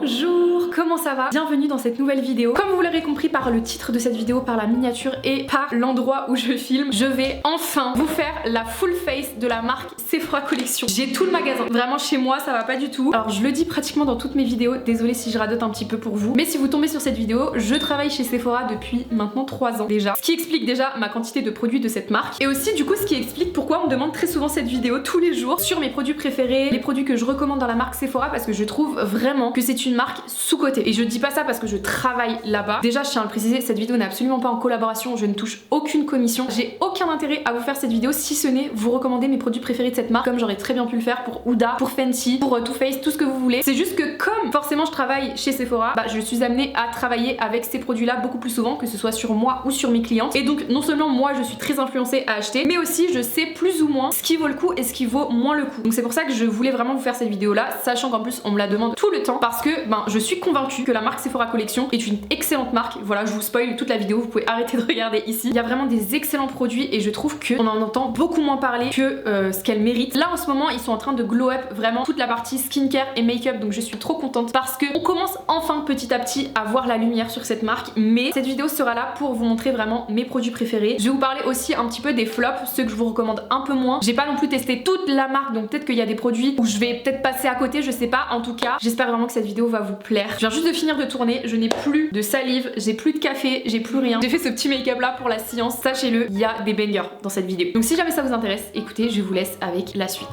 Bonjour, comment ça va? Bienvenue dans cette nouvelle vidéo. Comme vous l'aurez compris par le titre de cette vidéo, par la miniature et par l'endroit où je filme, je vais enfin vous faire la full face de la marque Sephora Collection. J'ai tout le magasin, vraiment chez moi ça va pas du tout. Alors je le dis pratiquement dans toutes mes vidéos, désolée si je radote un petit peu pour vous, mais si vous tombez sur cette vidéo, je travaille chez Sephora depuis maintenant 3 ans déjà, ce qui explique déjà ma quantité de produits de cette marque et aussi du coup ce qui explique pourquoi on me demande très souvent cette vidéo tous les jours sur mes produits préférés, les produits que je recommande dans la marque Sephora, parce que je trouve vraiment que c'est une marque sous-cotée. Et je dis pas ça parce que je travaille là-bas. Déjà je tiens à le préciser, cette vidéo n'est absolument pas en collaboration, je ne touche aucune commission, j'ai aucun intérêt à vous faire cette vidéo si ce n'est vous recommander mes produits préférés de cette marque, comme j'aurais très bien pu le faire pour Huda, pour Fenty, pour Too Faced, tout ce que vous voulez. C'est juste que comme forcément je travaille chez Sephora, je suis amenée à travailler avec ces produits-là beaucoup plus souvent, que ce soit sur moi ou sur mes clientes. Et donc non seulement moi je suis très influencée à acheter, mais aussi je sais plus ou moins ce qui vaut le coup et ce qui vaut moins le coup. Donc c'est pour ça que je voulais vraiment vous faire cette vidéo là, sachant qu'en plus on me la demande tout le temps, parce que je suis convaincue que la marque Sephora Collection est une excellente marque. Voilà, je vous spoil toute la vidéo, vous pouvez arrêter de regarder ici. Il y a vraiment des excellents produits et je trouve qu'on en entend beaucoup moins parler que ce qu'elle mérite. Là en ce moment ils sont en train de glow up vraiment toute la partie skincare et make-up, donc je suis trop contente parce que on commence enfin petit à petit à voir la lumière sur cette marque. Mais cette vidéo sera là pour vous montrer vraiment mes produits préférés. Je vais vous parler aussi un petit peu des flops, ceux que je vous recommande un peu moins. J'ai pas non plus testé toute la marque, donc peut-être qu'il y a des produits où je vais peut-être passer à côté, je sais pas. En tout cas j'espère vraiment que cette vidéo va vous plaire. Je viens juste de finir de tourner, je n'ai plus de salive, j'ai plus de café, j'ai plus rien. J'ai fait ce petit make-up là pour la science, sachez-le, il y a des bangers dans cette vidéo. Donc si jamais ça vous intéresse, écoutez, je vous laisse avec la suite.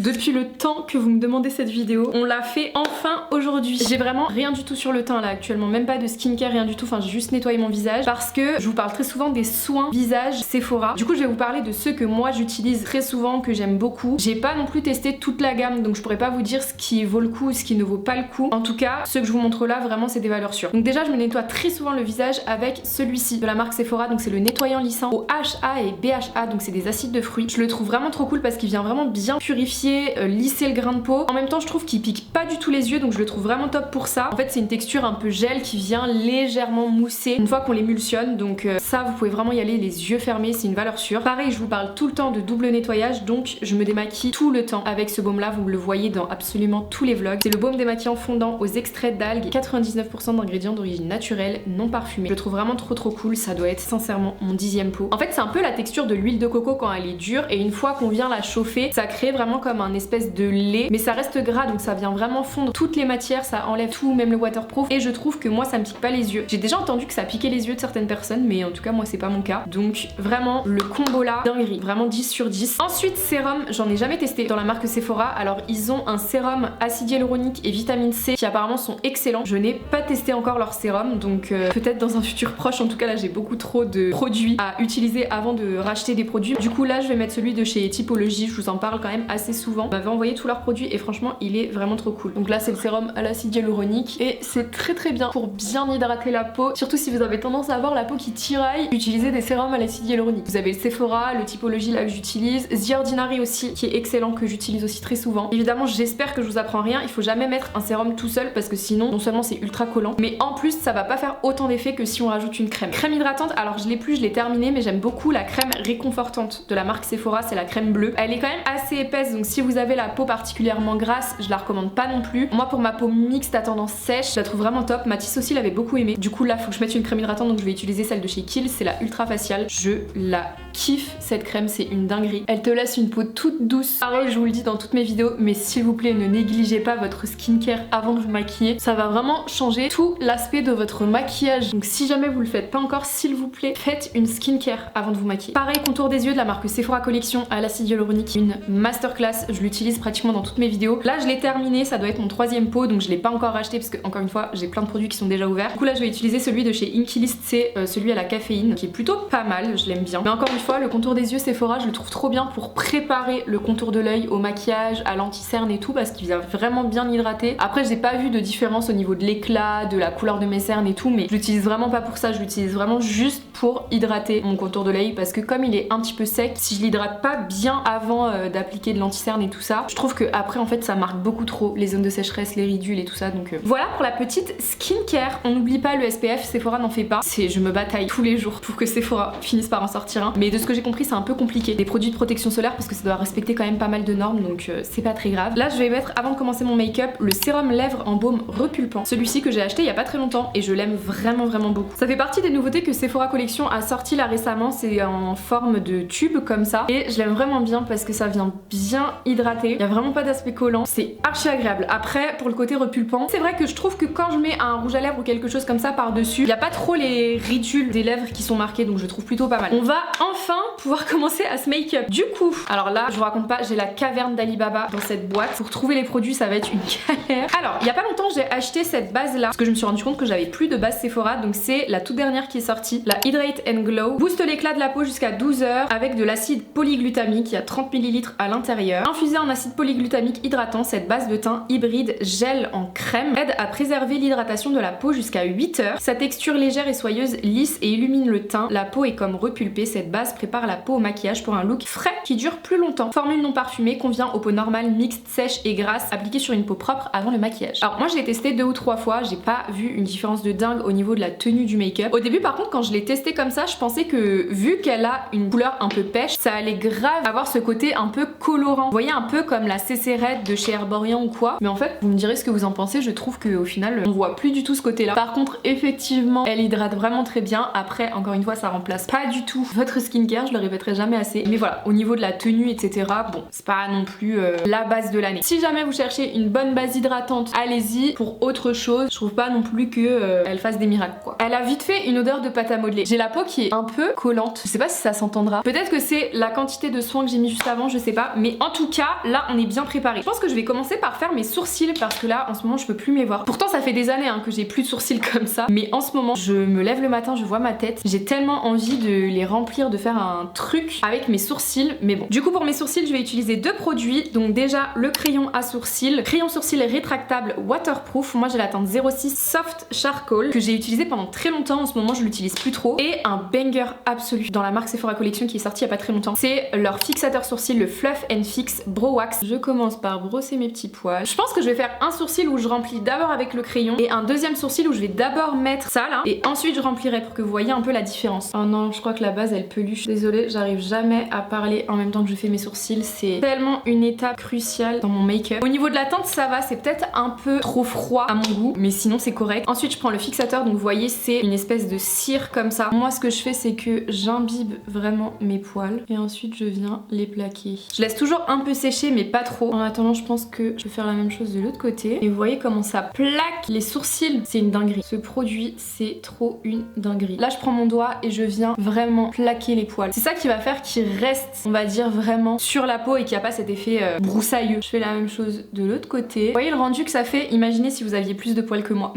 Depuis le temps que vous me demandez cette vidéo, on l'a fait enfin aujourd'hui. J'ai vraiment rien du tout sur le teint là actuellement, même pas de skincare, rien du tout, enfin j'ai juste nettoyé mon visage parce que je vous parle très souvent des soins visage Sephora. Du coup je vais vous parler de ceux que moi j'utilise très souvent, que j'aime beaucoup. J'ai pas non plus testé toute la gamme, donc je pourrais pas vous dire ce qui vaut le coup ou ce qui ne vaut pas le coup. En tout cas, ceux que je vous montre là, vraiment c'est des valeurs sûres. Donc déjà je me nettoie très souvent le visage avec celui-ci de la marque Sephora, donc c'est le nettoyant lissant au HA et BHA, donc c'est des acides de fruits. Je le trouve vraiment trop cool parce qu'il vient vraiment bien purifier, lisser le grain de peau. En même temps je trouve qu'il pique pas du tout les yeux, donc je le trouve vraiment top pour ça. En fait c'est une texture un peu gel qui vient légèrement mousser une fois qu'on l'émulsionne, donc ça vous pouvez vraiment y aller les yeux fermés, c'est une valeur sûre. Pareil, je vous parle tout le temps de double nettoyage, donc je me démaquille tout le temps avec ce baume là, vous le voyez dans absolument tous les vlogs. C'est le baume démaquillant fondant aux extraits d'algues, 99% d'ingrédients d'origine naturelle, non parfumés. Je le trouve vraiment trop cool, ça doit être sincèrement mon 10e pot. En fait c'est un peu la texture de l'huile de coco quand elle est dure, et une fois qu'on vient la chauffer, ça crée vraiment comme un espèce de lait, mais ça reste gras, donc ça vient vraiment fondre toutes les matières, ça enlève tout, même le waterproof, et je trouve que moi ça me pique pas les yeux. J'ai déjà entendu que ça piquait les yeux de certaines personnes, mais en tout cas moi c'est pas mon cas, donc vraiment le combo là, dinguerie, vraiment 10 sur 10. Ensuite sérum, j'en ai jamais testé dans la marque Sephora. Alors ils ont un sérum acide hyaluronique et vitamine C qui apparemment sont excellents. Je n'ai pas testé encore leur sérum, donc peut-être dans un futur proche. En tout cas là j'ai beaucoup trop de produits à utiliser avant de racheter des produits. Du coup là je vais mettre celui de chez Typologie, je vous en parle quand même assez souvent. On m'avait envoyé tous leurs produits et franchement il est vraiment trop cool. Donc là c'est le sérum à l'acide hyaluronique et c'est très bien pour bien hydrater la peau, surtout si vous avez tendance à avoir la peau qui tiraille. Utilisez des sérums à l'acide hyaluronique. Vous avez le Sephora, le Typologie là que j'utilise, The Ordinary aussi qui est excellent, que j'utilise aussi très souvent. Évidemment j'espère que je vous apprends rien, il faut jamais mettre un sérum tout seul parce que sinon non seulement c'est ultra collant, mais en plus ça va pas faire autant d'effet que si on rajoute une crème. Crème hydratante, alors je l'ai plus, je l'ai terminée, mais j'aime beaucoup la crème réconfortante de la marque Sephora, c'est la crème bleue. Elle est quand même assez épaisse, donc si vous avez la peau particulièrement grasse, je la recommande pas non plus. Moi pour ma peau mixte à tendance sèche, je la trouve vraiment top. Mathis aussi l'avait beaucoup aimé. Du coup là faut que je mette une crème hydratante, donc je vais utiliser celle de chez Kiehl's, c'est la ultra faciale. Je la kiffe cette crème, c'est une dinguerie. Elle te laisse une peau toute douce. Pareil, je vous le dis dans toutes mes vidéos, mais s'il vous plaît ne négligez pas votre skincare avant de vous maquiller. Ça va vraiment changer tout l'aspect de votre maquillage. Donc si jamais vous le faites pas encore, s'il vous plaît, faites une skincare avant de vous maquiller. Pareil, contour des yeux de la marque Sephora Collection à l'acide hyaluronique, une masterclass, je l'utilise pratiquement dans toutes mes vidéos. Là je l'ai terminé, ça doit être mon 3e pot, donc je l'ai pas encore racheté parce que encore une fois j'ai plein de produits qui sont déjà ouverts. Du coup là je vais utiliser celui de chez Inkey List, c'est celui à la caféine qui est plutôt pas mal, je l'aime bien. Mais encore une fois le contour des yeux Sephora je le trouve trop bien pour préparer le contour de l'œil au maquillage, à l'anti-cerne et tout, parce qu'il vient vraiment bien hydrater. Après j'ai pas vu de différence au niveau de l'éclat, de la couleur de mes cernes et tout, mais je l'utilise vraiment pas pour ça, je l'utilise vraiment juste pour hydrater mon contour de l'œil, parce que comme il est un petit peu sec, si je l'hydrate pas bien avant d'appliquer de l'anti-cerne cernes et tout ça. Je trouve que après en fait ça marque beaucoup trop les zones de sécheresse, les ridules et tout ça, donc voilà pour la petite skincare. On n'oublie pas le SPF, Sephora n'en fait pas. Je me bataille tous les jours pour que Sephora finisse par en sortir un, mais de ce que j'ai compris c'est un peu compliqué. Des produits de protection solaire parce que ça doit respecter quand même pas mal de normes, donc c'est pas très grave. Là je vais mettre, avant de commencer mon make-up, le sérum lèvres en baume repulpant. Celui-ci que j'ai acheté il y a pas très longtemps et je l'aime vraiment beaucoup. Ça fait partie des nouveautés que Sephora Collection a sorti là récemment, c'est en forme de tube comme ça et je l'aime vraiment bien parce que ça vient bien hydrater. Il y a vraiment pas d'aspect collant, c'est archi agréable. Après pour le côté repulpant, c'est vrai que je trouve que quand je mets un rouge à lèvres ou quelque chose comme ça par dessus, il y a pas trop les ridules des lèvres qui sont marquées, donc je trouve plutôt pas mal. On va enfin pouvoir commencer à se make-up. Du coup, alors là je vous raconte pas, j'ai la caverne d'Alibaba dans cette boîte. Pour trouver les produits ça va être une galère. Alors il y a pas longtemps j'ai acheté cette base là parce que je me suis rendu compte que j'avais plus de base Sephora, donc c'est la toute dernière qui est sortie, la Hydrate and Glow. Booste l'éclat de la peau jusqu'à 12 heures avec de l'acide polyglutamique, il y a 30 ml à l'intérieur. Infusée en acide polyglutamique hydratant, cette base de teint hybride gel en crème aide à préserver l'hydratation de la peau jusqu'à 8 heures. Sa texture légère et soyeuse lisse et illumine le teint. La peau est comme repulpée, cette base prépare la peau au maquillage pour un look frais qui dure plus longtemps. Formule non parfumée, convient aux peaux normales, mixtes, sèches et grasses, appliquée sur une peau propre avant le maquillage. Alors moi je l'ai testé 2 ou 3 fois, j'ai pas vu une différence de dingue au niveau de la tenue du make-up. Au début par contre quand je l'ai testé comme ça, je pensais que vu qu'elle a une couleur un peu pêche, ça allait grave avoir ce côté un peu colorant. Vous voyez, un peu comme la CC Red de chez Herborian ou quoi. Mais en fait vous me direz ce que vous en pensez, je trouve qu'au final on voit plus du tout ce côté là. Par contre effectivement elle hydrate vraiment très bien. Après encore une fois ça remplace pas du tout votre skincare, je le répéterai jamais assez. Mais voilà, au niveau de la tenue etc, bon c'est pas non plus la base de l'année. Si jamais vous cherchez une bonne base hydratante, allez-y. Pour autre chose, je trouve pas non plus que elle fasse des miracles quoi. Elle a vite fait une odeur de pâte à modeler. J'ai la peau qui est un peu collante, je sais pas si ça s'entendra. Peut-être que c'est la quantité de soin que j'ai mis juste avant, je sais pas. Mais en tout cas là on est bien préparé. Je pense que je vais commencer par faire mes sourcils parce que là en ce moment je peux plus me les voir. Pourtant ça fait des années que j'ai plus de sourcils comme ça, mais en ce moment je me lève le matin, je vois ma tête, j'ai tellement envie de les remplir, de faire un truc avec mes sourcils. Mais bon, du coup pour mes sourcils je vais utiliser 2 produits. Donc déjà le crayon à sourcils, crayon sourcil rétractable waterproof. Moi j'ai la teinte 06 Soft Charcoal que j'ai utilisé pendant très longtemps, en ce moment je l'utilise plus trop. Et un banger absolu dans la marque Sephora Collection qui est sortie il y a pas très longtemps, c'est leur fixateur sourcil, le Fluff and Fix Brow Wax. Je commence par brosser mes petits poils. Je pense que je vais faire un sourcil où je remplis d'abord avec le crayon et un deuxième sourcil où je vais d'abord mettre ça là et ensuite je remplirai pour que vous voyez un peu la différence. Oh non, je crois que la base elle peluche. Désolée, j'arrive jamais à parler en même temps que je fais mes sourcils, c'est tellement une étape cruciale dans mon make-up. Au niveau de la teinte ça va, c'est peut-être un peu trop froid à mon goût, mais sinon c'est correct. Ensuite je prends le fixateur, donc vous voyez c'est une espèce de cire comme ça. Moi ce que je fais c'est que j'imbibe vraiment mes poils et ensuite je viens les plaquer. Je laisse toujours un peu sécher mais pas trop. En attendant je pense que je vais faire la même chose de l'autre côté. Et vous voyez comment ça plaque les sourcils, c'est une dinguerie. Ce produit c'est trop une dinguerie. Là je prends mon doigt et je viens vraiment plaquer les poils. C'est ça qui va faire qu'ils restent, on va dire, vraiment sur la peau et qu'il n'y a pas cet effet broussailleux. Je fais la même chose de l'autre côté. Vous voyez le rendu que ça fait? Imaginez si vous aviez plus de poils que moi.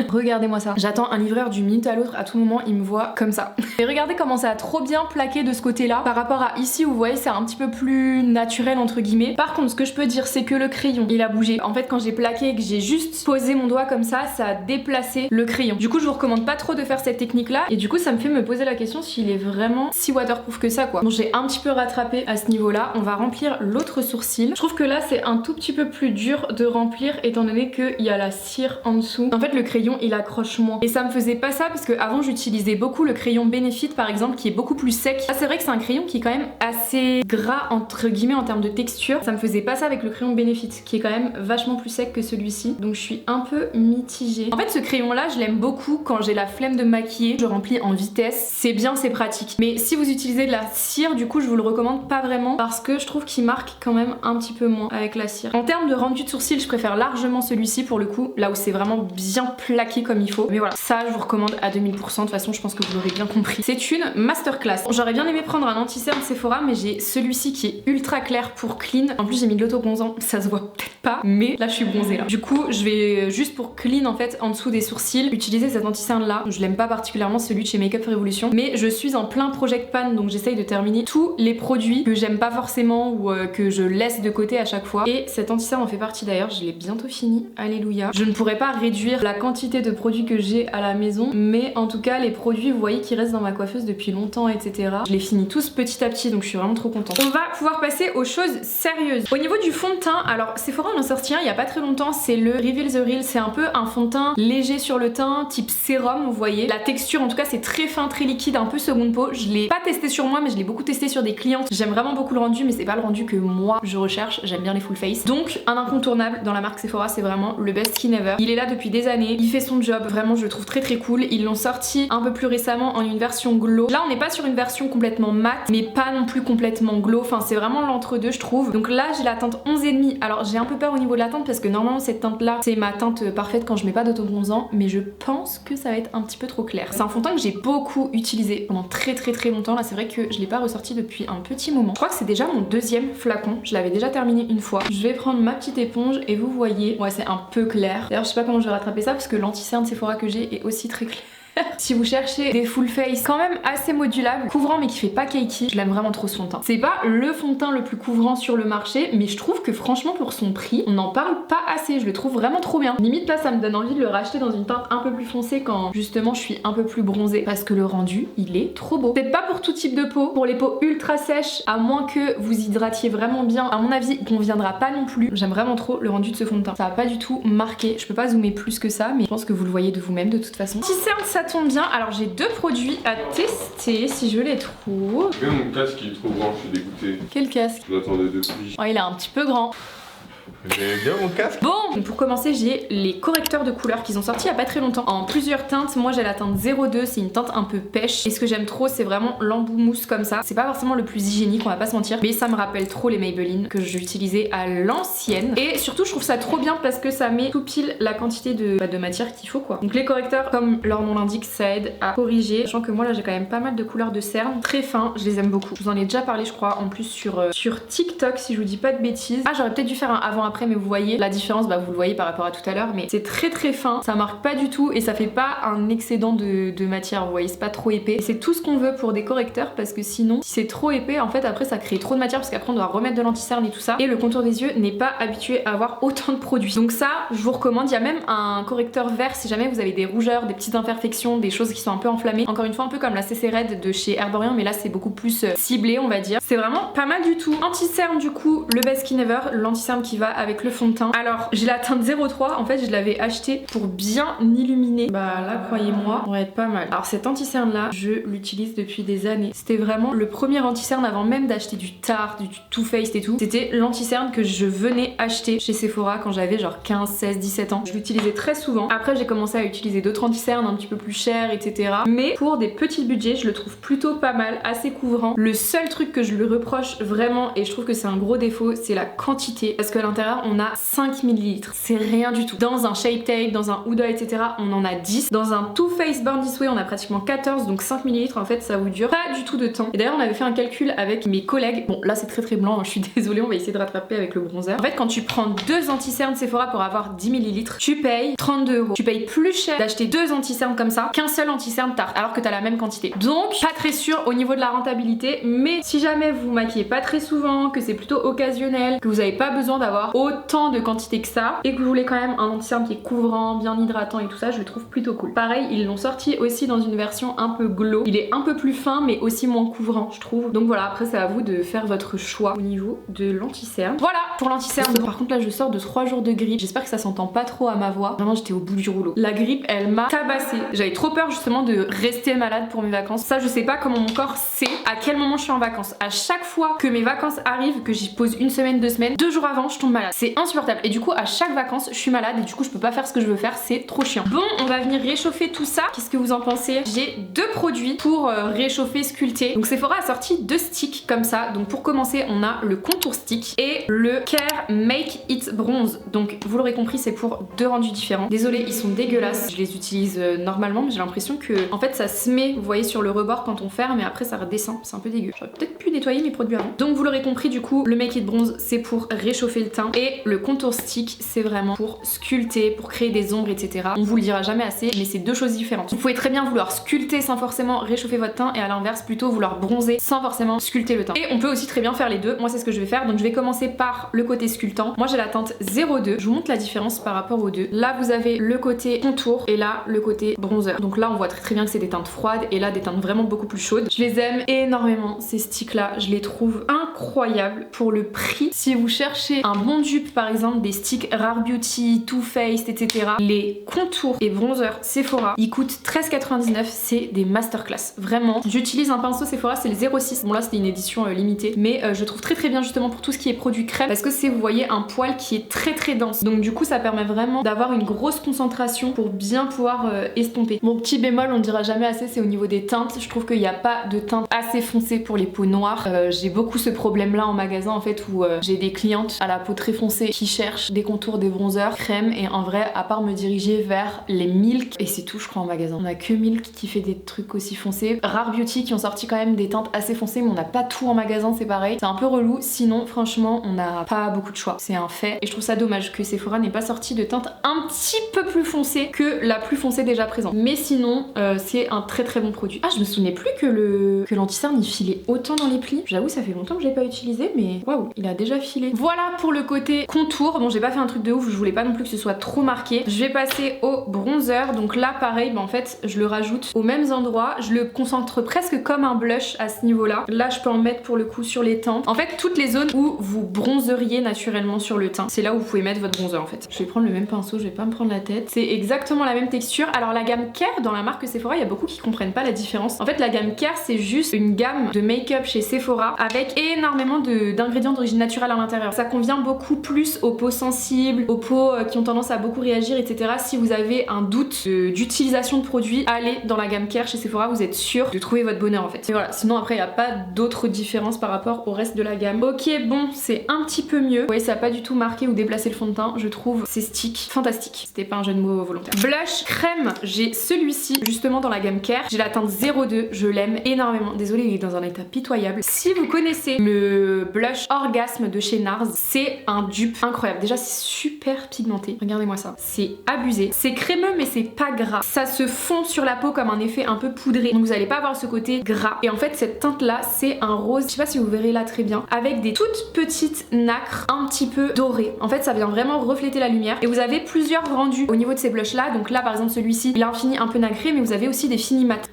Regardez-moi ça. J'attends un livreur d'une minute à l'autre, à tout moment il me voit comme ça. Et regardez comment ça a trop bien plaqué de ce côté là par rapport à ici où vous voyez c'est un petit peu plus naturel entre guillemets. Par contre ce que je peux dire c'est que le crayon il a bougé. En fait quand j'ai plaqué et que j'ai juste posé mon doigt comme ça a déplacé le crayon. Du coup je vous recommande pas trop de faire cette technique là et du coup ça me fait me poser la question s'il est vraiment si waterproof que ça quoi. Donc j'ai un petit peu rattrapé à ce niveau là. On va remplir l'autre sourcil. Je trouve que là c'est un tout petit peu plus dur de remplir étant donné qu'il y a la cire en dessous. En fait le crayon il accroche moins et ça me faisait pas ça parce que avant j'utilisais beaucoup le crayon Benefit par exemple qui est beaucoup plus sec. Là c'est vrai que c'est un crayon qui est quand même assez gras entre guillemets en termes de texture. Ça me faisait pas ça avec le crayon Benefit qui est quand même vachement plus sec que celui-ci. Donc je suis un peu mitigée. En fait ce crayon là je l'aime beaucoup quand j'ai la flemme de maquiller. Je remplis en vitesse. C'est bien, c'est pratique. Mais si vous utilisez de la cire du coup je vous le recommande pas vraiment parce que je trouve qu'il marque quand même un petit peu moins avec la cire. En termes de rendu de sourcil je préfère largement celui-ci pour le coup. Là où c'est vraiment bien plaqué comme il faut. Mais voilà, ça je vous recommande à 2000%. De toute façon je pense que vous l'aurez bien compris. C'est une masterclass. J'aurais bien aimé prendre un anti-cerne Sephora mais j'ai celui-ci qui est ultra clair pour clean. En plus j'ai mis de l'autobronzant, ça se voit peut-être pas, mais là je suis bronzée là. Du coup je vais juste pour clean en fait en dessous des sourcils utiliser cet anti-cerne là. Je l'aime pas particulièrement, celui de chez Make Up Revolution, mais je suis en plein project pan, donc j'essaye de terminer tous les produits que j'aime pas forcément ou que je laisse de côté à chaque fois. Et cet anti-cerne en fait partie d'ailleurs, je l'ai bientôt fini, alléluia. Je ne pourrais pas réduire la quantité de produits que j'ai à la maison, mais en tout cas les produits vous voyez qui restent dans ma coiffeuse depuis longtemps etc. Je les finis tous petit à petit, donc je suis vraiment trop contente. On va pouvoir passer aux choses sérieuses. Au niveau du fond de teint, alors Sephora en a sorti un il y a pas très longtemps, c'est le Reveal the Real, c'est un peu un fond de teint léger sur le teint, type sérum vous voyez. La texture en tout cas c'est très fin, très liquide, un peu seconde peau. Je l'ai pas testé sur moi mais je l'ai beaucoup testé sur des clientes. J'aime vraiment beaucoup le rendu mais c'est pas le rendu que moi je recherche, j'aime bien les full face. Donc un incontournable dans la marque Sephora, c'est vraiment le best skin ever. Il est là depuis des années, il fait son job, vraiment je le trouve très très cool. Ils l'ont sorti un peu plus récemment en une version glow. Là on n'est pas sur une version complètement mat mais pas non plus complètement glow, enfin c'est vraiment l'entre-deux je trouve. Donc là j'ai la teinte 11,5. Alors j'ai un peu peur au niveau de la teinte parce que normalement cette teinte là c'est ma teinte parfaite quand je mets pas d'autobronzant, mais je pense que ça va être un petit peu trop clair. C'est un fond de teint que j'ai beaucoup utilisé pendant très longtemps. Là c'est vrai que je l'ai pas ressorti depuis un petit moment. Je crois que c'est déjà mon deuxième flacon, je l'avais déjà terminé une fois. Je vais prendre ma petite éponge et vous voyez, ouais c'est un peu clair. D'ailleurs je sais pas comment je vais rattraper ça parce que l'anti-cerne Sephora que j'ai est aussi très clair. Si vous cherchez des full face quand même assez modulables, couvrant mais qui fait pas cakey, je l'aime vraiment trop ce fond de teint. C'est pas le fond de teint le plus couvrant sur le marché, mais je trouve que franchement pour son prix, on n'en parle pas assez, je le trouve vraiment trop bien. Limite là ça me donne envie de le racheter dans une teinte un peu plus foncée quand justement je suis un peu plus bronzée parce que le rendu il est trop beau. Peut-être pas pour tout type de peau, pour les peaux ultra sèches, à moins que vous hydratiez vraiment bien, à mon avis il conviendra pas non plus. J'aime vraiment trop le rendu de ce fond de teint. Ça va pas du tout marqué, je peux pas zoomer plus que ça, mais je pense que vous le voyez de vous-même de toute façon. Anti-cerne ça tombe bien, alors j'ai deux produits à tester si je les trouve. Mon casque il est trop grand, je suis dégoûtée. Quel casque? Je l'attendais depuis. Oh il est un petit peu grand. J'aime bien mon casque. Bon, pour commencer j'ai les correcteurs de couleurs qu'ils ont sortis il y a pas très longtemps en plusieurs teintes. Moi j'ai la teinte 02, c'est une teinte un peu pêche et ce que j'aime trop c'est vraiment l'embout mousse comme ça. C'est pas forcément le plus hygiénique, on va pas se mentir, mais ça me rappelle trop les Maybelline que j'utilisais à l'ancienne et surtout je trouve ça trop bien parce que ça met tout pile la quantité de matière qu'il faut quoi. Donc les correcteurs comme leur nom l'indique ça aide à corriger, sachant que moi là j'ai quand même pas mal de couleurs de cerne très fins, je les aime beaucoup. Je vous en ai déjà parlé je crois en plus sur TikTok si je vous dis pas de bêtises. Ah j'aurais peut-être dû faire un avant après mais vous voyez la différence, bah vous le voyez par rapport à tout à l'heure, mais c'est très fin, ça marque pas du tout et ça fait pas un excédent de matière, vous voyez, c'est pas trop épais. C'est tout ce qu'on veut pour des correcteurs parce que sinon si c'est trop épais en fait après ça crée trop de matière parce qu'après on doit remettre de l'anti-cerne et tout ça et le contour des yeux n'est pas habitué à avoir autant de produits. Donc ça je vous recommande, il y a même un correcteur vert si jamais vous avez des rougeurs, des petites imperfections, des choses qui sont un peu enflammées. Encore une fois un peu comme la CC Red de chez Herborian mais là c'est beaucoup plus ciblé on va dire. C'est vraiment pas mal du tout. Anti-cerne du coup, le best skin ever, l'anti-cerne qui va avec le fond de teint. Alors j'ai la teinte 03, en fait je l'avais acheté pour bien illuminer. Bah là croyez-moi, on va être pas mal. Alors cet anti-cerne là, je l'utilise depuis des années. C'était vraiment le premier anti-cerne avant même d'acheter du Tarte, du Too Faced et tout. C'était l'anti-cerne que je venais acheter chez Sephora quand j'avais genre 15, 16, 17 ans. Je l'utilisais très souvent. Après j'ai commencé à utiliser d'autres anti-cernes un petit peu plus chers, etc. Mais pour des petits budgets, je le trouve plutôt pas mal, assez couvrant. Le seul truc que je lui reproche vraiment, et je trouve que c'est un gros défaut, c'est la quantité. Parce qu'à l'intérieur on a 5 ml. C'est rien du tout. Dans un Shape Tape, dans un Huda, etc. on en a 10. Dans un Too Faced Born This Way on a pratiquement 14, donc 5 ml en fait ça vous dure pas du tout de temps. Et d'ailleurs on avait fait un calcul avec mes collègues. Bon là c'est très blanc, hein, je suis désolée, on va essayer de rattraper avec le bronzer. En fait quand tu prends deux anti-cernes Sephora pour avoir 10 ml, tu payes 32 €. Tu payes plus cher d'acheter deux anti-cernes comme ça qu'un seul anti-cerne Tarte alors que t'as la même quantité. Donc pas très sûr au niveau de la rentabilité, mais si jamais vous maquillez pas très souvent, que c'est plutôt occasionnel, que vous avez pas besoin d'avoir autant de quantité que ça et que vous voulez quand même un anti-cerne qui est couvrant, bien hydratant et tout ça, je le trouve plutôt cool. Pareil, ils l'ont sorti aussi dans une version un peu glow. Il est un peu plus fin mais aussi moins couvrant je trouve. Donc voilà, après c'est à vous de faire votre choix au niveau de l'anti-cerne. Voilà pour l'anti-cerne. Par contre là je sors de 3 jours de grippe. J'espère que ça s'entend pas trop à ma voix. Vraiment j'étais au bout du rouleau. La grippe elle m'a tabassée. J'avais trop peur justement de rester malade pour mes vacances. Ça je sais pas comment mon corps sait à quel moment je suis en vacances. À chaque fois que mes vacances arrivent, que j'y pose une semaine, 2 semaines, 2 jours avant je tombe malade. C'est insupportable. Et du coup à chaque vacances je suis malade et du coup je peux pas faire ce que je veux faire, c'est trop chiant. Bon, on va venir réchauffer tout ça. Qu'est-ce que vous en pensez? J'ai deux produits pour réchauffer, sculpter. Donc Sephora a sorti deux sticks comme ça. Donc pour commencer on a le contour stick et le Care Make It Bronze. Donc vous l'aurez compris c'est pour deux rendus différents. Désolée ils sont dégueulasses, je les utilise normalement mais j'ai l'impression que en fait ça se met, vous voyez, sur le rebord quand on ferme et après ça redescend, c'est un peu dégueu. J'aurais peut-être pu nettoyer mes produits avant. Donc vous l'aurez compris du coup, le Make It Bronze c'est pour réchauffer le teint. teint. Et le contour stick, c'est vraiment pour sculpter, pour créer des ombres, etc. On vous le dira jamais assez, mais c'est deux choses différentes. Vous pouvez très bien vouloir sculpter sans forcément réchauffer votre teint, et à l'inverse plutôt vouloir bronzer sans forcément sculpter le teint. Et on peut aussi très bien faire les deux. Moi c'est ce que je vais faire, donc je vais commencer par le côté sculptant. Moi j'ai la teinte 02, je vous montre la différence par rapport aux deux. Là vous avez le côté contour et là le côté bronzer. Donc là on voit très bien que c'est des teintes froides et là des teintes vraiment beaucoup plus chaudes. Je les aime énormément ces sticks là, je les trouve incroyables pour le prix. Si vous cherchez un bon dupe, par exemple des sticks Rare Beauty, Too Faced, etc., les contours et bronzer Sephora, ils coûtent 13,99, c'est des masterclass. Vraiment, j'utilise un pinceau Sephora, c'est le 06. Bon là c'était une édition limitée, mais je trouve très bien justement pour tout ce qui est produit crème, parce que c'est, vous voyez, un poil qui est très dense. Donc du coup ça permet vraiment d'avoir une grosse concentration pour bien pouvoir estomper. Mon petit bémol, on dira jamais assez, c'est au niveau des teintes. Je trouve qu'il n'y a pas de teinte assez foncée pour les peaux noires. J'ai beaucoup ce problème là en magasin en fait, où j'ai des clientes à la peau très foncée qui cherchent des contours, des bronzers, crème, et en vrai à part me diriger vers les Milk, et c'est tout je crois en magasin. On a que Milk qui fait des trucs aussi foncés. Rare Beauty qui ont sorti quand même des teintes assez foncées, mais on n'a pas tout en magasin, c'est pareil. C'est un peu relou, sinon franchement on n'a pas beaucoup de choix. C'est un fait, et je trouve ça dommage que Sephora n'ait pas sorti de teinte un petit peu plus foncée que la plus foncée déjà présente. Mais sinon c'est un très bon produit. Ah, je me souvenais plus que l'anti-cerne il filait autant dans les plis. J'avoue ça fait longtemps que je l'ai pas utilisé, mais waouh, il a déjà filé. Voilà pour le côté contour. Bon j'ai pas fait un truc de ouf, je voulais pas non plus que ce soit trop marqué. Je vais passer au bronzer. Donc là pareil, en fait je le rajoute aux mêmes endroits, je le concentre presque comme un blush à ce niveau là. Là je peux en mettre pour le coup sur les tempes. En fait toutes les zones où vous bronzeriez naturellement sur le teint, c'est là où vous pouvez mettre votre bronzer en fait. Je vais prendre le même pinceau, je vais pas me prendre la tête. C'est exactement la même texture. Alors la gamme Care dans la marque Sephora, il y a beaucoup qui comprennent pas la différence. En fait la gamme Care c'est juste une gamme de make-up chez Sephora avec énormément d'ingrédients d'origine naturelle à l'intérieur. Ça convient beaucoup plus aux peaux sensibles, aux peaux qui ont tendance à beaucoup réagir, etc. Si vous avez un doute d'utilisation de produits, allez dans la gamme Care chez Sephora, vous êtes sûr de trouver votre bonheur en fait. Et voilà, sinon après il n'y a pas d'autres différences par rapport au reste de la gamme. Ok, bon, c'est un petit peu mieux. Vous voyez, ça a pas du tout marqué ou déplacé le fond de teint. Je trouve ces sticks fantastiques. C'était pas un jeu de mots volontaire. Blush crème, j'ai celui-ci justement dans la gamme Care. J'ai la teinte 02, je l'aime énormément. Désolée, il est dans un état pitoyable. Si vous connaissez le blush Orgasme de chez NARS, c'est un dupe incroyable. Déjà c'est super pigmenté, regardez-moi ça, c'est abusé. C'est crémeux mais c'est pas gras. Ça se fond sur la peau comme un effet un peu poudré, donc vous allez pas avoir ce côté gras. Et en fait cette teinte là c'est un rose, je sais pas si vous verrez là très bien, avec des toutes petites nacres un petit peu dorées. En fait ça vient vraiment refléter la lumière. Et vous avez plusieurs rendus au niveau de ces blushs là. Donc là par exemple celui-ci, il a un fini un peu nacré, mais vous avez aussi des finis mat.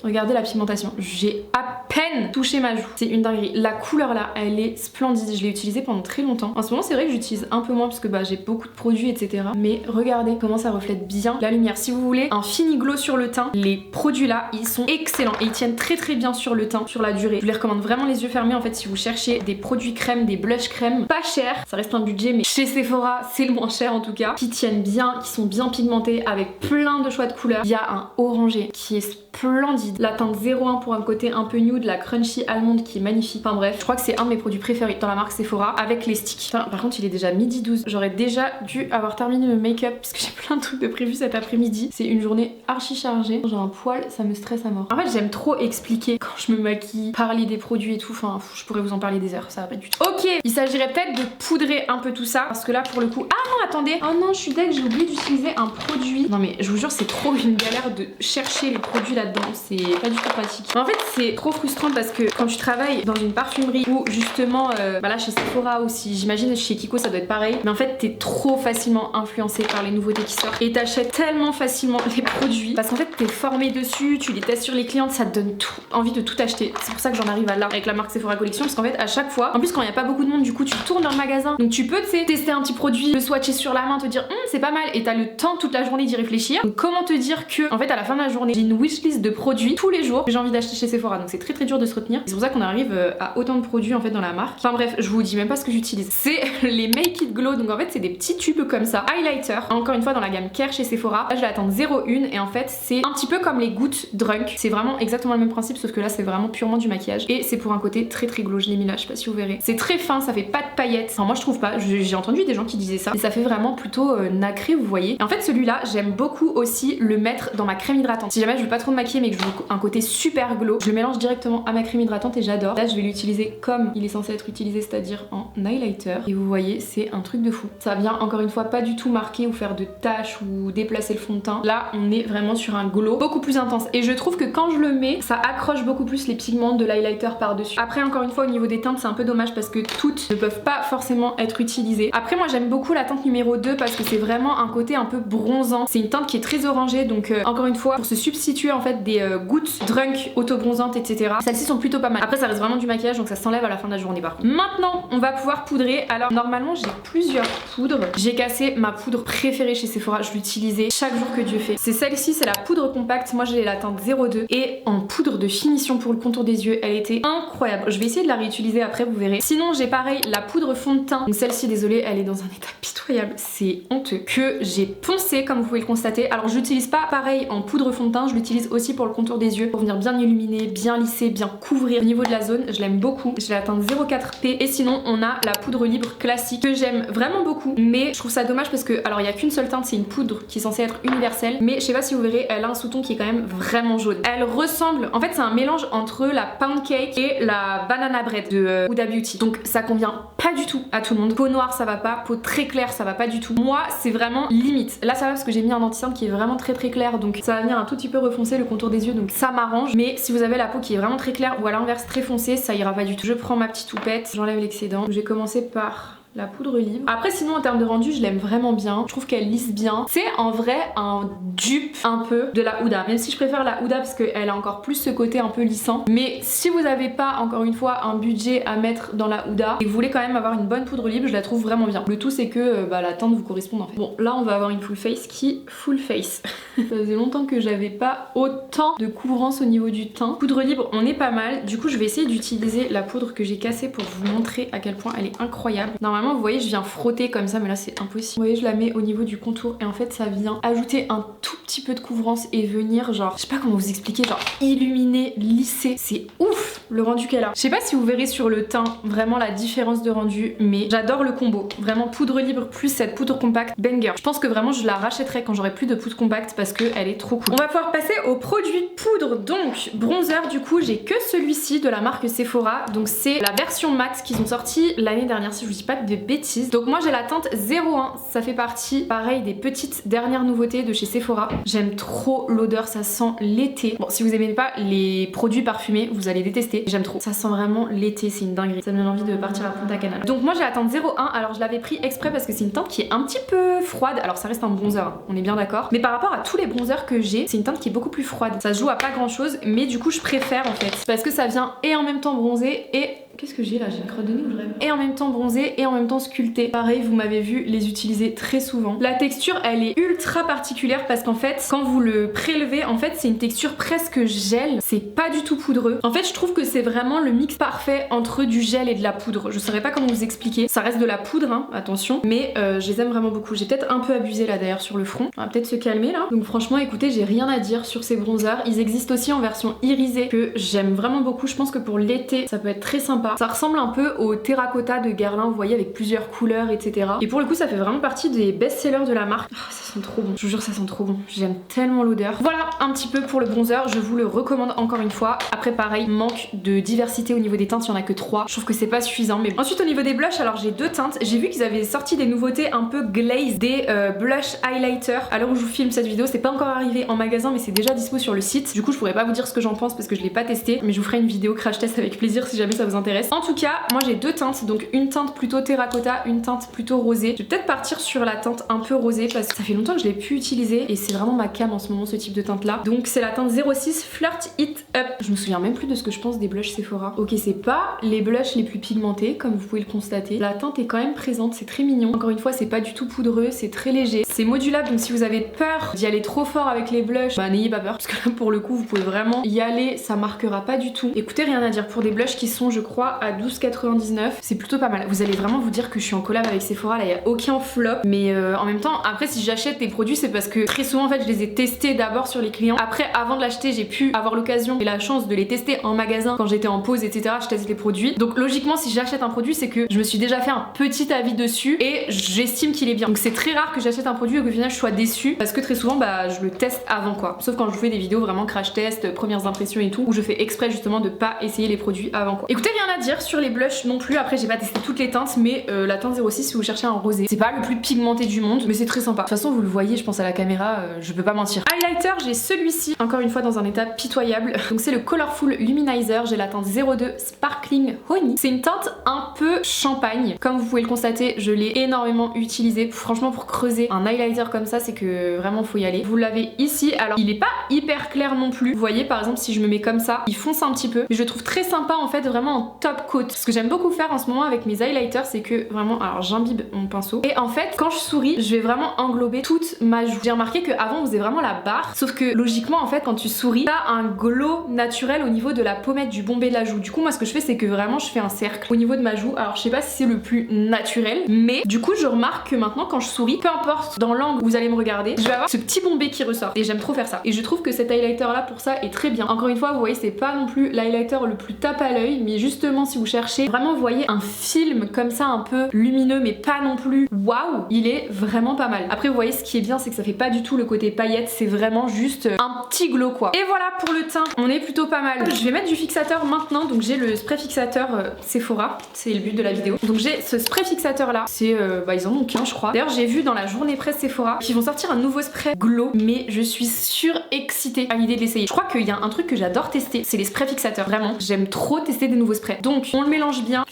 Regardez la pigmentation, j'ai à peine touché ma joue, c'est une dinguerie. La couleur là, elle est splendide, je l'ai utilisée pendant très longtemps. En ce moment c'est vrai que j'utilise un peu moins parce que bah, j'ai beaucoup de produits etc. Mais regardez comment ça reflète bien la lumière. Si vous voulez un fini glow sur le teint, les produits là, ils sont excellents et ils tiennent très bien sur le teint, sur la durée. Je vous les recommande vraiment les yeux fermés en fait si vous cherchez des produits crème, des blush crème, pas cher, ça reste un budget mais chez Sephora c'est le moins cher en tout cas, qui tiennent bien, qui sont bien pigmentés avec plein de choix de couleurs. Il y a un orangé qui est splendide, la teinte 01 pour un côté un peu nude, la crunchy almond qui est magnifique. Enfin bref, je crois que c'est un de mes produits préférés dans la marque Sephora avec les sticks. Enfin, par contre il est déjà midi 12, j'aurais déjà dû avoir terminé le make-up parce que j'ai plein de trucs de prévu cet après-midi. C'est une journée archi chargée, j'ai un poil, ça me stresse à mort. En fait j'aime trop expliquer quand je me maquille, parler des produits et tout, enfin je pourrais vous en parler des heures, ça va pas du tout. Ok, il s'agirait peut-être de poudrer un peu tout ça parce que là pour le coup, ah non attendez, oh non je suis deg, j'ai oublié d'utiliser un produit. Non mais je vous jure c'est trop une galère de chercher les produits là-dedans, c'est pas du tout pratique. En fait c'est trop frustrant parce que quand tu travailles dans une parfumerie ou justement bah là chez Sephora aussi, j'imagine chez Kiko ça doit être pareil, mais en fait t'es trop facilement influencé par les nouveautés qui sortent et t'achètes tellement facilement les produits parce qu'en fait t'es formé dessus, tu les testes sur les clientes, ça te donne tout envie de tout acheter. C'est pour ça que j'en arrive à là avec la marque Sephora Collection parce qu'en fait à chaque fois, en plus quand il n'y a pas beaucoup de monde du coup tu tournes dans le magasin donc tu peux tester un petit produit, le swatcher sur la main, te dire c'est pas mal et t'as le temps toute la journée d'y réfléchir. Donc comment te dire que en fait à la fin de la journée j'ai une wishlist de produits tous les jours que j'ai envie d'acheter chez Sephora, donc c'est très dur de se retenir. C'est pour ça qu'on arrive à autant de produits en fait dans la marque. Enfin bref, je vous dis même pas ce que j'utilise. C'est les Make It Glow, donc en fait c'est des petits tubes comme ça, highlighter, encore une fois dans la gamme Care chez Sephora. Là je vais attendre 01 et en fait c'est un petit peu comme les gouttes Drunk, c'est vraiment exactement le même principe sauf que là c'est vraiment purement du maquillage et c'est pour un côté très glow. Je l'ai mis là, je sais pas si vous verrez. C'est très fin, ça fait pas de paillettes. Enfin moi je trouve pas, j'ai entendu des gens qui disaient ça et ça fait vraiment plutôt nacré vous voyez. Et en fait celui-là j'aime beaucoup aussi le mettre dans ma crème hydratante. Si jamais je veux pas trop me maquiller mais que je veux un côté super glow. Je le mélange directement à ma crème hydratante et j'adore. Là je vais l'utiliser comme il est censé être utilisé, c'est-à-dire en highlighter. Et vous voyez, c'est un truc de fou. Ça vient encore une fois pas du tout marquer ou faire de taches ou déplacer le fond de teint. Là on est vraiment sur un glow beaucoup plus intense. Et je trouve que quand je le mets, ça accroche beaucoup plus les pigments de l'highlighter par-dessus. Après encore une fois au niveau des teintes c'est un peu dommage parce que toutes ne peuvent pas forcément être utilisées. Après moi j'aime beaucoup la teinte numéro 2 parce que c'est vraiment un côté un peu bronzant. C'est une teinte qui est très orangée donc encore une fois pour se substituer en fait des gouttes drunk auto-bronzantes etc. Celles-ci sont plutôt pas mal. Après ça reste vraiment du maquillage donc ça s'enlève à la fin de la journée par contre. Maintenant on va pouvoir poudrer. Alors normalement j'ai plusieurs poudres. J'ai cassé ma poudre préférée chez Sephora. Je l'utilisais chaque jour que Dieu fait. C'est celle-ci, c'est la poudre compacte. Moi j'ai la teinte 02 et en poudre de finition pour le contour des yeux. Elle était incroyable. Je vais essayer de la réutiliser après, vous verrez. Sinon j'ai pareil la poudre fond de teint. Donc celle-ci désolée elle est dans un état pitoyable. C'est honteux. Que j'ai poncé comme vous pouvez le constater. Alors je l'utilise pas pareil en poudre fond de teint. Je l'utilise aussi pour le contour des yeux. Pour venir bien illuminer, bien lisser, bien couvrir au niveau de la zone. Je l'aime beaucoup. J'ai la teinte 04P. Et sinon on a la poudre libre classique que j'aime vraiment beaucoup. Mais je trouve ça dommage parce que alors il y a qu'une seule teinte. C'est une poudre qui est censée être universelle. Mais je sais pas si vous verrez, elle a un sous-ton qui est quand même vraiment jaune. Elle ressemble, en fait c'est un mélange entre la pound cake et la banana bread de Huda Beauty. Donc ça convient pas du tout à tout le monde. Peau noire ça va pas, peau très claire ça va pas du tout. Moi c'est vraiment limite. Là ça va parce que j'ai mis un anti-cerne qui est vraiment très clair donc ça va venir un tout petit peu refoncer le contour des yeux donc ça m'arrange. Mais si vous avez la peau qui est vraiment très claire ou à l'inverse très foncée ça ira pas du tout. Je prends ma petite toupette, j'enlève l'excédent. Je vais commencer par la poudre libre. Après sinon en termes de rendu je l'aime vraiment bien. Je trouve qu'elle lisse bien. C'est en vrai un dupe un peu de la Huda. Même si je préfère la Huda parce qu'elle a encore plus ce côté un peu lissant. Mais si vous n'avez pas encore une fois un budget à mettre dans la Huda et que vous voulez quand même avoir une bonne poudre libre, je la trouve vraiment bien. Le tout c'est que la teinte vous corresponde en fait. Bon là on va avoir une full face qui full face. Ça faisait longtemps que j'avais pas autant de couvrance au niveau du teint. Poudre libre on est pas mal. Du coup je vais essayer d'utiliser la poudre que j'ai cassée pour vous montrer à quel point elle est incroyable. Normalement vous voyez je viens frotter comme ça mais là c'est impossible. Vous voyez je la mets au niveau du contour et en fait ça vient ajouter un tout petit peu de couvrance et venir genre, je sais pas comment vous expliquer, genre illuminer, lisser. C'est ouf le rendu qu'elle a. Je sais pas si vous verrez sur le teint vraiment la différence de rendu mais j'adore le combo. Vraiment poudre libre plus cette poudre compacte banger. Je pense que vraiment je la rachèterai quand j'aurai plus de poudre compacte parce qu'elle est trop cool. On va pouvoir passer au produit poudre donc bronzer. Du coup j'ai que celui-ci de la marque Sephora donc c'est la version mat qu'ils ont sorti l'année dernière si je vous dis pas de bêtises. Donc moi j'ai la teinte 01, ça fait partie pareil des petites dernières nouveautés de chez Sephora. J'aime trop l'odeur, ça sent l'été. Bon si vous aimez pas les produits parfumés vous allez détester, j'aime trop. Ça sent vraiment l'été, c'est une dinguerie. Ça me donne envie de partir à Punta Cana. Donc moi j'ai la teinte 01, alors je l'avais pris exprès parce que c'est une teinte qui est un petit peu froide. Alors ça reste un bronzer, hein, on est bien d'accord. Mais par rapport à tous les bronzers que j'ai, c'est une teinte qui est beaucoup plus froide. Ça se joue à pas grand chose mais du coup je préfère en fait. Parce que ça vient et en même temps bronzer et... Qu'est-ce que j'ai là? J'ai une crotte de nez ou je rêve? Et en même temps bronzé et en même temps sculpté. Pareil, vous m'avez vu les utiliser très souvent. La texture, elle est ultra particulière parce qu'en fait, quand vous le prélevez, en fait, c'est une texture presque gel. C'est pas du tout poudreux. En fait, je trouve que c'est vraiment le mix parfait entre du gel et de la poudre. Je saurais pas comment vous expliquer. Ça reste de la poudre, hein, attention. Mais je les aime vraiment beaucoup. J'ai peut-être un peu abusé là d'ailleurs sur le front. On va peut-être se calmer là. Donc franchement, écoutez, j'ai rien à dire sur ces bronzers. Ils existent aussi en version irisée que j'aime vraiment beaucoup. Je pense que pour l'été, ça peut être très sympa. Ça ressemble un peu au terracotta de Guerlain, vous voyez, avec plusieurs couleurs, etc. Et pour le coup, ça fait vraiment partie des best-sellers de la marque. Oh, ça sent trop bon, je vous jure, ça sent trop bon. J'aime tellement l'odeur. Voilà un petit peu pour le bronzer, je vous le recommande encore une fois. Après, pareil, manque de diversité au niveau des teintes, il y en a que 3. Je trouve que c'est pas suffisant. Mais ensuite, au niveau des blushs, alors j'ai 2 teintes. J'ai vu qu'ils avaient sorti des nouveautés un peu glaze, des blush highlighter. À l'heure où je vous filme cette vidéo, c'est pas encore arrivé en magasin, mais c'est déjà dispo sur le site. Du coup, je pourrais pas vous dire ce que j'en pense parce que je l'ai pas testé, mais je vous ferai une vidéo crash test avec plaisir si jamais ça vous intéresse. En tout cas, moi j'ai 2 teintes, donc une teinte plutôt terracotta, une teinte plutôt rosée. Je vais peut-être partir sur la teinte un peu rosée parce que ça fait longtemps que je l'ai pu utiliser et c'est vraiment ma cam en ce moment ce type de teinte là. Donc c'est la teinte 06 Flirt It Up. Je me souviens même plus de ce que je pense des blushs Sephora. Ok, c'est pas les blushs les plus pigmentés comme vous pouvez le constater. La teinte est quand même présente, c'est très mignon. Encore une fois, c'est pas du tout poudreux, c'est très léger. C'est modulable, donc si vous avez peur d'y aller trop fort avec les blushs, bah n'ayez pas peur parce que là pour le coup vous pouvez vraiment y aller, ça marquera pas du tout. Écoutez, rien à dire pour des blushs qui sont je crois 3 à 12,99. C'est plutôt pas mal. Vous allez vraiment vous dire que je suis en collab avec Sephora, là il y a aucun flop. Mais en même temps, après si j'achète des produits, c'est parce que très souvent en fait je les ai testés d'abord sur les clients. Après, avant de l'acheter, j'ai pu avoir l'occasion et la chance de les tester en magasin quand j'étais en pause, etc. Je teste les produits. Donc logiquement, si j'achète un produit, c'est que je me suis déjà fait un petit avis dessus et j'estime qu'il est bien. Donc c'est très rare que j'achète un produit et qu'au final je sois déçue parce que très souvent bah je le teste avant quoi. Sauf quand je vous fais des vidéos vraiment crash test, premières impressions et tout, où je fais exprès justement de pas essayer les produits avant quoi. Écoutez, rien à dire sur les blushs non plus. Après j'ai pas testé toutes les teintes, mais la teinte 06 si vous cherchez un rosé, c'est pas le plus pigmenté du monde, mais c'est très sympa. De toute façon vous le voyez, je pense à la caméra, je peux pas mentir. Highlighter, j'ai celui-ci, encore une fois dans un état pitoyable. Donc c'est le Colorful Luminizer, j'ai la teinte 02 Sparkling Honey. C'est une teinte un peu champagne. Comme vous pouvez le constater, je l'ai énormément utilisé. Franchement, pour creuser un highlighter comme ça, c'est que vraiment faut y aller. Vous l'avez ici, alors il est pas hyper clair non plus. Vous voyez par exemple si je me mets comme ça, il fonce un petit peu. Mais je le trouve très sympa en fait, vraiment en top coat. Ce que j'aime beaucoup faire en ce moment avec mes highlighters, c'est que vraiment, alors j'imbibe mon pinceau. Et en fait, quand je souris, je vais vraiment englober toute ma joue. J'ai remarqué qu'avant on faisait vraiment la barre, sauf que logiquement en fait quand tu souris, t'as un glow naturel au niveau de la pommette du bombé de la joue. Du coup moi ce que je fais c'est que vraiment je fais un cercle au niveau de ma joue. Alors je sais pas si c'est le plus naturel, mais du coup je remarque que maintenant quand je souris, peu importe dans l'angle où vous allez me regarder, je vais avoir ce petit bombé qui ressort et j'aime trop faire ça. Et je trouve que cet highlighter là pour ça est très bien. Encore une fois vous voyez c'est pas non plus l'highlighter le plus tape à l'œil, mais justement si vous cherchez vraiment vous voyez un film comme ça un peu lumineux mais pas non plus waouh, il est vraiment pas mal. Après vous voyez ce qui est bien c'est que ça fait pas du tout le côté paillette, c'est vraiment juste un petit glow quoi. Et voilà pour le teint, on est plutôt pas mal. Je vais mettre du fixateur maintenant, donc j'ai le spray fixateur Sephora, c'est le but de la vidéo. Donc j'ai ce spray fixateur là, c'est bah ils en ont qu'un je crois. D'ailleurs j'ai vu dans la journée presse Sephora qu'ils vont sortir un nouveau spray glow, mais je suis surexcitée à l'idée de l'essayer. Je crois qu'il y a un truc que j'adore tester, c'est les sprays fixateurs, vraiment. J'aime trop tester des nouveaux sprays. Donc on le mélange bien.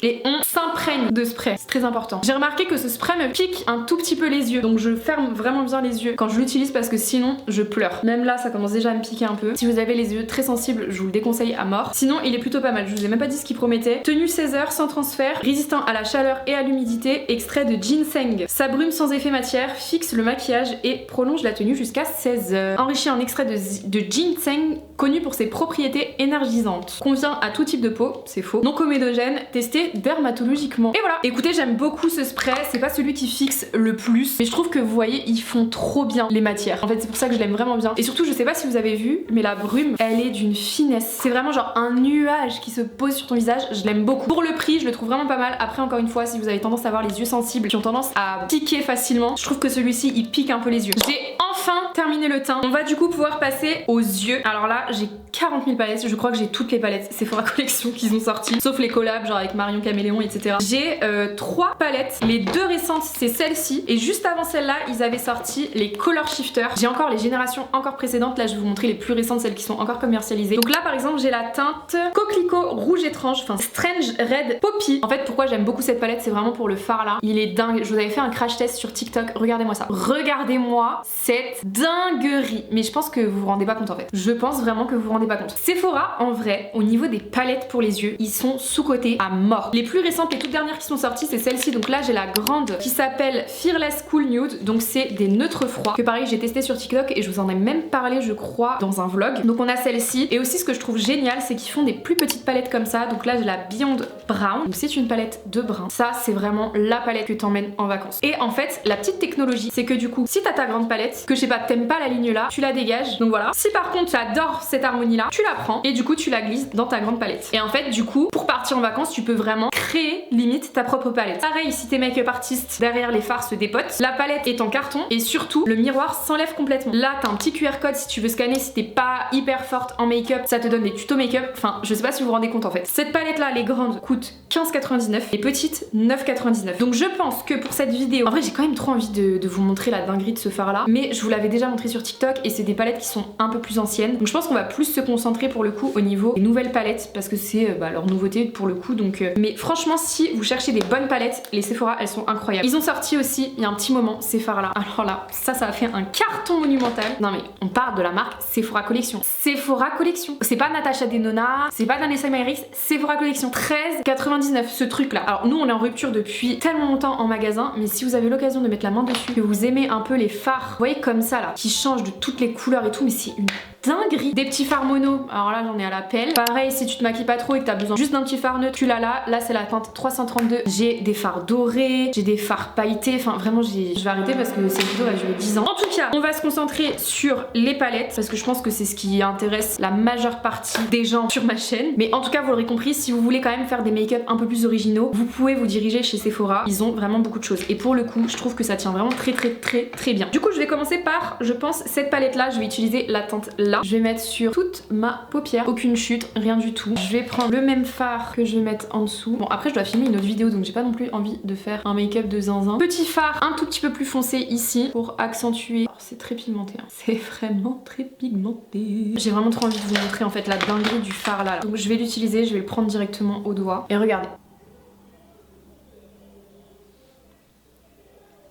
Et on s'imprègne de spray, c'est très important. J'ai remarqué que ce spray me pique un tout petit peu les yeux, donc je ferme vraiment bien les yeux quand je l'utilise parce que sinon je pleure. Même là ça commence déjà à me piquer un peu. Si vous avez les yeux très sensibles, je vous le déconseille à mort. Sinon il est plutôt pas mal, je vous ai même pas dit ce qu'il promettait. Tenue 16 heures sans transfert, résistant à la chaleur et à l'humidité, extrait de ginseng. Ça brume sans effet matière, fixe le maquillage et prolonge la tenue jusqu'à 16 heures. Enrichi en extrait de ginseng, connu pour ses propriétés énergisantes. Convient à tout type de peau, c'est faux. Non comédogène, testé dermatologiquement. Et voilà, écoutez j'aime beaucoup ce spray, c'est pas celui qui fixe le plus, mais je trouve que vous voyez ils font trop bien les matières. En fait c'est pour ça que je l'aime vraiment bien. Et surtout je sais pas si vous avez vu, mais la brume elle est d'une finesse. C'est vraiment genre un nuage qui se pose sur ton visage, je l'aime beaucoup. Pour le prix je le trouve vraiment pas mal. Après encore une fois si vous avez tendance à avoir les yeux sensibles qui ont tendance à piquer facilement, je trouve que celui-ci il pique un peu les yeux. J'ai enfin terminé le teint. On va du coup pouvoir passer aux yeux. Alors là j'ai 40 000 palettes, je crois que j'ai toutes les palettes Sephora Collection qu'ils ont sorties, sauf les collabs genre avec Marion Caméléon etc. J'ai 3 palettes, les 2 récentes c'est celle-ci et juste avant celle-là ils avaient sorti les Color Shifter. J'ai encore les générations encore précédentes, là je vais vous montrer les plus récentes, celles qui sont encore commercialisées. Donc là par exemple j'ai la teinte Coquelicot Rouge Étrange, enfin Strange Red Poppy. En fait pourquoi j'aime beaucoup cette palette, c'est vraiment pour le fard là, il est dingue. Je vous avais fait un crash test sur TikTok, regardez-moi ça. Regardez-moi cette dinguerie. Mais je pense que vous vous rendez pas compte en fait. Je pense vraiment que vous vous rendez pas compte. Sephora en vrai, au niveau des palettes pour les yeux, ils sont sous-cotés à mort. Les plus récentes, les toutes dernières qui sont sorties, c'est celle-ci. Donc là j'ai la grande qui s'appelle Fearless Cool Nude. Donc c'est des neutres froids que pareil j'ai testé sur TikTok et je vous en ai même parlé je crois dans un vlog. Donc on a celle-ci et aussi ce que je trouve génial c'est qu'ils font des plus petites palettes comme ça. Donc là j'ai la Beyond Brown. Donc c'est une palette de brun. Ça c'est vraiment la palette que t'emmènes en vacances. Et en fait la petite technologie c'est que du coup si t'as ta grande palette, que je sais pas t'aimes pas la ligne là, tu la dégages. Donc voilà. Si par contre tu adores cette harmonie là, tu la prends et du coup tu la glisses dans ta grande palette. Et en fait du coup pour partir en vacances tu peux vraiment créer limite ta propre palette. Pareil si t'es make-up artiste, derrière les fards se dépotent. La palette est en carton et surtout le miroir s'enlève complètement. Là t'as un petit QR code si tu veux scanner, si t'es pas hyper forte en make-up, ça te donne des tutos make-up. Enfin je sais pas si vous vous rendez compte en fait. Cette palette là, les grandes coûtent 15,99, les petites 9,99. Donc je pense que pour cette vidéo, en vrai j'ai quand même trop envie de vous montrer la dinguerie de ce fard là, mais je vous l'avais déjà montré sur TikTok et c'est des palettes qui sont un peu plus anciennes. Donc je pense qu'on va plus se concentrer pour le coup au niveau des nouvelles palettes parce que c'est leur nouveauté pour le coup. Donc mais franchement si vous cherchez des bonnes palettes, les Sephora elles sont incroyables. Ils ont sorti aussi il y a un petit moment ces fards là. Alors là ça a fait un carton monumental. Non mais on parle de la marque Sephora Collection. Sephora Collection. C'est pas Natasha Denona, c'est pas Vanessa Myricks, Sephora Collection. 13,99 ce truc là. Alors nous on est en rupture depuis tellement longtemps en magasin, mais si vous avez l'occasion de mettre la main dessus, que vous aimez un peu les fards, vous voyez comme ça là, qui changent de toutes les couleurs et tout, mais c'est une dinguerie. Des petits fards mono, alors là j'en ai à la pelle. Pareil, si tu te maquilles pas trop et que t'as besoin juste d'un petit fard neutre, tu l'as là. Là c'est la teinte 332. J'ai des fards dorés, j'ai des fards pailletés. Enfin vraiment, je vais arrêter parce que cette vidéo va durer 10 ans. En tout cas, on va se concentrer sur les palettes parce que je pense que c'est ce qui intéresse la majeure partie des gens sur ma chaîne. Mais en tout cas, vous l'aurez compris, si vous voulez quand même faire des make-up un peu plus originaux, vous pouvez vous diriger chez Sephora. Ils ont vraiment beaucoup de choses. Et pour le coup, je trouve que ça tient vraiment très bien. Du coup, je vais commencer par, je pense, cette palette là. Je vais utiliser la teinte là. Je vais mettre sur toute ma paupière. Aucune chute, rien du tout. Je vais prendre le même fard que je vais mettre en dessous. Bon, après, je dois filmer une autre vidéo, donc j'ai pas non plus envie de faire un make-up de zinzin. Petit fard un tout petit peu plus foncé ici pour accentuer. Oh, c'est très pigmenté, hein. C'est vraiment très pigmenté. J'ai vraiment trop envie de vous montrer en fait la dinguerie du fard là. Donc je vais l'utiliser, je vais le prendre directement au doigt. Et regardez.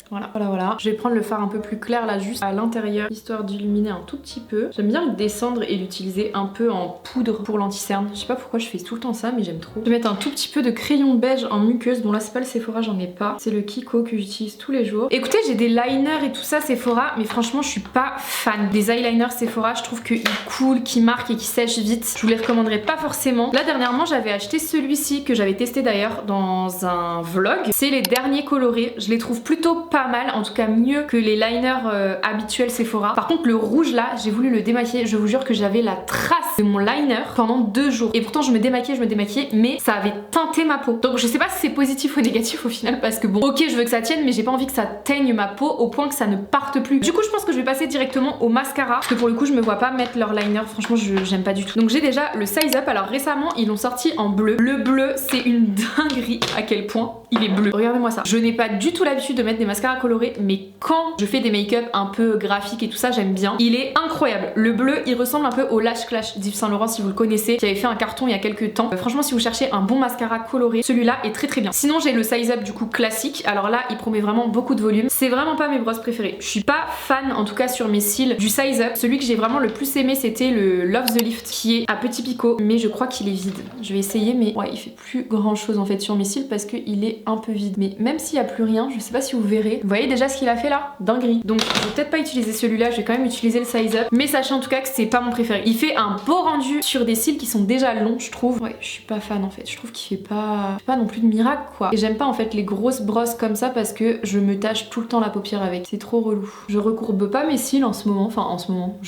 Voilà. Je vais prendre le fard un peu plus clair là, juste à l'intérieur, histoire d'illuminer un tout petit peu. J'aime bien le descendre et l'utiliser un peu en poudre pour l'anti-cerne. Je sais pas pourquoi je fais tout le temps ça, mais j'aime trop. Je vais mettre un tout petit peu de crayon beige en muqueuse. Bon là c'est pas le Sephora, j'en ai pas. C'est le Kiko que j'utilise tous les jours. Écoutez, j'ai des liners et tout ça Sephora, mais franchement je suis pas fan des eyeliners Sephora. Je trouve qu'ils coulent, qu'ils marquent et qu'ils sèchent vite. Je vous les recommanderais pas forcément. Là dernièrement j'avais acheté celui-ci que j'avais testé d'ailleurs dans un vlog. C'est les derniers colorés. Je les trouve plutôt pas mal, en tout cas mieux que les liners habituels Sephora. Par contre le rouge là, j'ai voulu le démaquiller, je vous jure que j'avais la trace de mon liner pendant 2 jours. Et pourtant je me démaquillais, mais ça avait teinté ma peau. Donc je sais pas si c'est positif ou négatif au final, parce que bon, ok je veux que ça tienne, mais j'ai pas envie que ça teigne ma peau au point que ça ne parte plus. Du coup je pense que je vais passer directement au mascara, parce que pour le coup je me vois pas mettre leur liner, franchement j'aime pas du tout. Donc j'ai déjà le Size Up, alors récemment ils l'ont sorti en bleu. Le bleu c'est une dinguerie à quel point il est bleu. Regardez-moi ça. Je n'ai pas du tout l'habitude de mettre des mascaras colorés, mais quand je fais des make-up un peu graphiques et tout ça, j'aime bien. Il est incroyable. Le bleu, il ressemble un peu au Lash Clash d'Yves Saint Laurent si vous le connaissez, qui avait fait un carton il y a quelques temps. Franchement, si vous cherchez un bon mascara coloré, celui-là est très bien. Sinon, j'ai le Size Up du coup classique. Alors là, il promet vraiment beaucoup de volume. C'est vraiment pas mes brosses préférées. Je suis pas fan, en tout cas sur mes cils, du Size Up. Celui que j'ai vraiment le plus aimé, c'était le Love the Lift, qui est à petit picot, mais je crois qu'il est vide. Je vais essayer, mais ouais, il fait plus grand chose en fait sur mes cils parce qu'il est un peu vide. Mais même s'il y a plus rien, je sais pas si vous verrez. Vous voyez déjà ce qu'il a fait là? Dinguerie. Donc je vais peut-être pas utiliser celui-là, je vais quand même utiliser le Size Up. Mais sachez en tout cas que c'est pas mon préféré. Il fait un beau rendu sur des cils qui sont déjà longs, je trouve. Ouais, je suis pas fan en fait. Je trouve qu'il fait pas non plus de miracle quoi. Et j'aime pas en fait les grosses brosses comme ça parce que je me tâche tout le temps la paupière avec. C'est trop relou. Je recourbe pas mes cils en ce moment. Enfin en ce moment.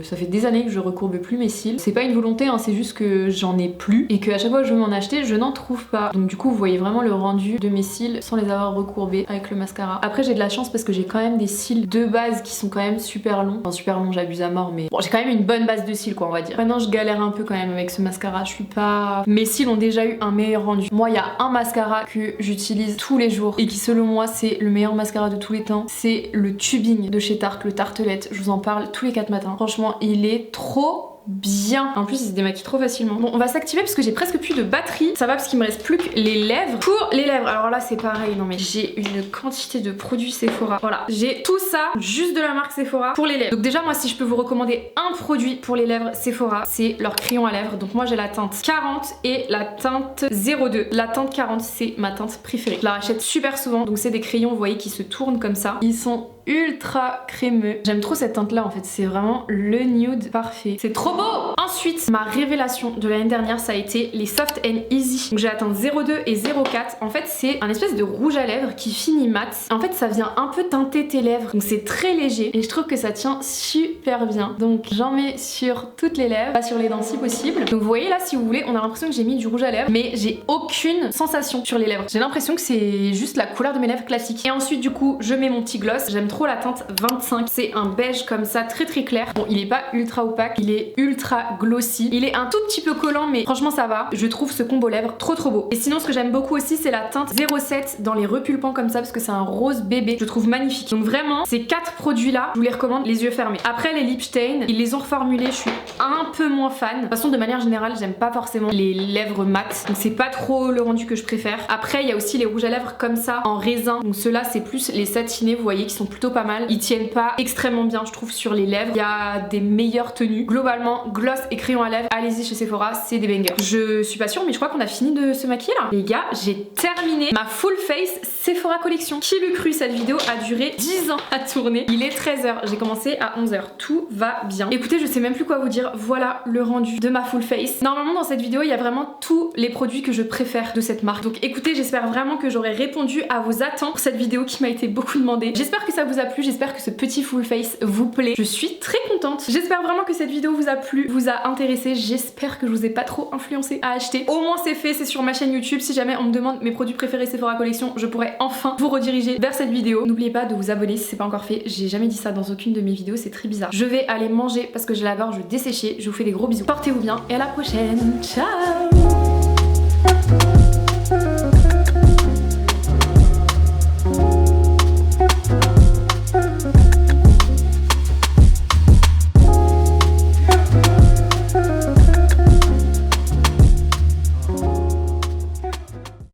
Ça fait des années que je recourbe plus mes cils. C'est pas une volonté, hein, c'est juste que j'en ai plus. Et que à chaque fois que je veux m'en acheter, je n'en trouve pas. Donc du coup vous voyez vraiment le rendu de mes cils sans les avoir recourbés avec le mascara. Après j'ai de la chance parce que j'ai quand même des cils de base qui sont quand même super longs. Enfin super longs, j'abuse à mort, mais bon j'ai quand même une bonne base de cils quoi on va dire. Maintenant je galère un peu quand même avec ce mascara, je suis pas... Mes cils ont déjà eu un meilleur rendu. Moi il y a un mascara que j'utilise tous les jours et qui selon moi c'est le meilleur mascara de tous les temps. C'est le Tubing de chez Tarte, le Tartelette. Je vous en parle tous les 4 matins. Franchement il est trop bien. En plus il se démaquille trop facilement. Bon on va s'activer parce que j'ai presque plus de batterie. Ça va parce qu'il me reste plus que les lèvres. Pour les lèvres, alors là c'est pareil, non mais j'ai une quantité de produits Sephora. Voilà, j'ai tout ça juste de la marque Sephora pour les lèvres. Donc déjà moi si je peux vous recommander un produit pour les lèvres Sephora, c'est leur crayon à lèvres. Donc moi j'ai la teinte 40 et la teinte 02. La teinte 40 c'est ma teinte préférée. Je la rachète super souvent. Donc c'est des crayons vous voyez qui se tournent comme ça. Ils sont ultra crémeux. J'aime trop cette teinte là en fait, c'est vraiment le nude parfait. C'est trop beau. Ensuite, ma révélation de l'année dernière ça a été les Soft and Easy. Donc j'ai la teinte 02 et 04. En fait c'est un espèce de rouge à lèvres qui finit mat. En fait ça vient un peu teinter tes lèvres. Donc c'est très léger et je trouve que ça tient super bien. Donc j'en mets sur toutes les lèvres, pas sur les dents si possible. Donc vous voyez là si vous voulez, on a l'impression que j'ai mis du rouge à lèvres mais j'ai aucune sensation sur les lèvres. J'ai l'impression que c'est juste la couleur de mes lèvres classiques. Et ensuite du coup je mets mon petit gloss. J'aime trop la teinte 25. C'est un beige comme ça très clair. Bon il est pas ultra opaque, il est ultra glossy. Il est un tout petit peu collant mais franchement ça va. Je trouve ce combo lèvres trop beau. Et sinon ce que j'aime beaucoup aussi c'est la teinte 07 dans les repulpants comme ça parce que c'est un rose bébé. Je trouve magnifique. Donc vraiment ces 4 produits là je vous les recommande les yeux fermés. Après les lip stain ils les ont reformulés, je suis un peu moins fan. De toute façon de manière générale j'aime pas forcément les lèvres mat. Donc c'est pas trop le rendu que je préfère. Après il y a aussi les rouges à lèvres comme ça en raisin. Donc ceux-là c'est plus les satinés vous voyez qui sont plutôt plutôt pas mal. Ils tiennent pas extrêmement bien je trouve sur les lèvres. Il y a des meilleures tenues. Globalement, gloss et crayon à lèvres, allez-y chez Sephora, c'est des bangers. Je suis pas sûre mais je crois qu'on a fini de se maquiller là. Les gars, j'ai terminé ma full face Sephora collection. Qui l'eût cru, cette vidéo a duré 10 ans à tourner. Il est 13h, j'ai commencé à 11h. Tout va bien. Écoutez, je sais même plus quoi vous dire. Voilà le rendu de ma full face. Normalement dans cette vidéo, il y a vraiment tous les produits que je préfère de cette marque. Donc écoutez, j'espère vraiment que j'aurai répondu à vos attentes pour cette vidéo qui m'a été beaucoup demandée. J'espère que ça vous a plu, j'espère que ce petit full face vous plaît. Je suis très contente. J'espère vraiment que cette vidéo vous a plu, vous a intéressé. J'espère que je vous ai pas trop influencé à acheter. Au moins c'est fait, c'est sur ma chaîne YouTube. Si jamais on me demande mes produits préférés Sephora Collection, je pourrais enfin vous rediriger vers cette vidéo. N'oubliez pas de vous abonner si c'est pas encore fait. J'ai jamais dit ça dans aucune de mes vidéos, c'est très bizarre. Je vais aller manger parce que j'ai la gorge desséchée. Je vous fais des gros bisous. Portez-vous bien et à la prochaine. Ciao!